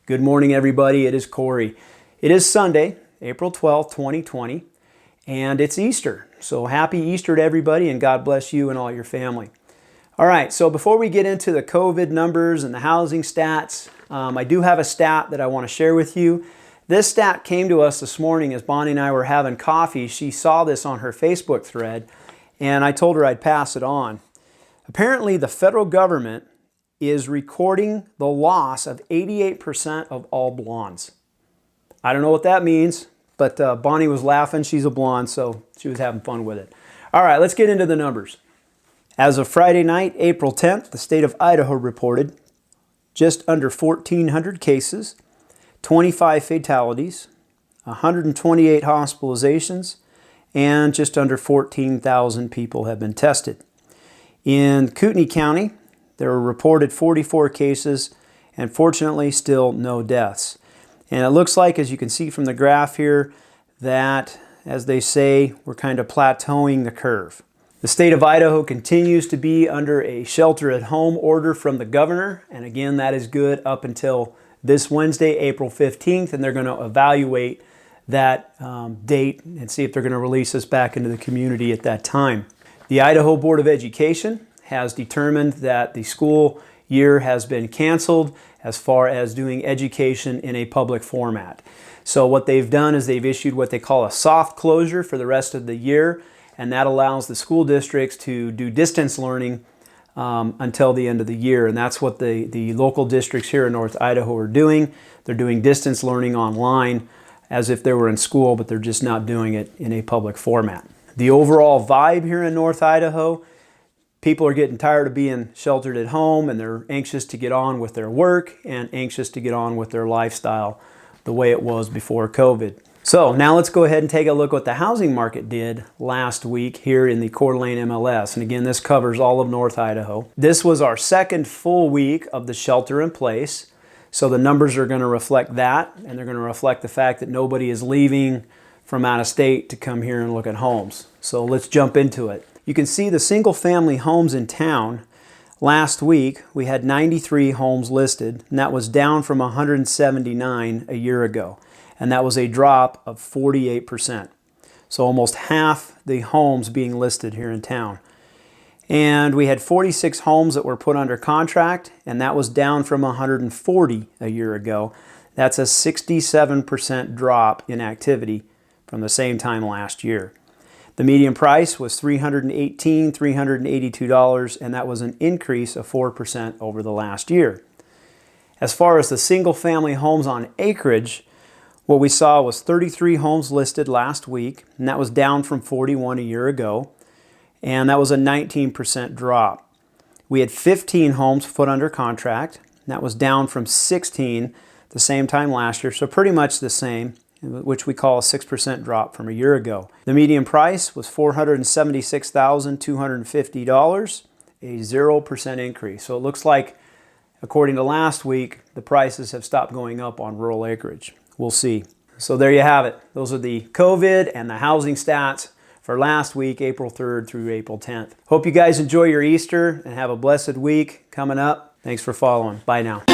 Good morning, everybody. It is Kory. It is Sunday, April 12th, 2020, and it's Easter. So happy Easter to everybody, and God bless you and all your family. All right, so before we get into the COVID numbers and the housing stats, I do have a stat that I want to share with you. This stat came to us this morning as Bonnie and I were having coffee. She saw this on her Facebook thread, and I told her I'd pass it on. Apparently, the federal government is recording the loss of 88% of all blondes. I don't know what that means, but Bonnie was laughing. She's a blonde, so she was having fun with it. All right, let's get into the numbers. As of Friday night, April 10th, the state of Idaho reported just under 1,400 cases, 25 fatalities, 128 hospitalizations, and just under 14,000 people have been tested. In Kootenai County, there were reported 44 cases and fortunately still no deaths. And it looks like, as you can see from the graph here, that, as they say, we're kind of plateauing the curve. The state of Idaho continues to be under a shelter-at-home order from the governor, and again, that is good up until this Wednesday, April 15th, and they're going to evaluate that date and see if they're going to release us back into the community at that time. The Idaho Board of Education has determined that the school year has been canceled as far as doing education in a public format. So what they've done is they've issued what they call a soft closure for the rest of the year, and that allows the school districts to do distance learning until the end of the year. And that's what the local districts here in North Idaho are doing. They're doing distance learning online as if they were in school, but they're just not doing it in a public format. The overall vibe here in North Idaho, people are getting tired of being sheltered at home, and they're anxious to get on with their work and anxious to get on with their lifestyle the way it was before COVID. So now let's go ahead and take a look at what the housing market did last week here in the Coeur d'Alene MLS. And again, this covers all of North Idaho. This was our second full week of the shelter in place. So the numbers are going to reflect that, and they're going to reflect the fact that nobody is leaving from out of state to come here and look at homes. So let's jump into it. You can see the single-family homes in town. Last week, we had 93 homes listed, and that was down from 179 a year ago. And that was a drop of 48%. So almost half the homes being listed here in town. And we had 46 homes that were put under contract, and that was down from 140 a year ago. That's a 67% drop in activity from the same time last year. The median price was $382, and that was an increase of 4% over the last year. As far as the single-family homes on acreage, what we saw was 33 homes listed last week, and that was down from 41 a year ago, and that was a 19% drop. We had 15 homes put under contract, and that was down from 16 the same time last year, so pretty much the same, which we call a 6% drop from a year ago. The median price was $476,250, a 0% increase. So it looks like, according to last week, the prices have stopped going up on rural acreage. We'll see. So there you have it. Those are the COVID and the housing stats for last week, April 3rd through April 10th. Hope you guys enjoy your Easter and have a blessed week coming up. Thanks for following. Bye now.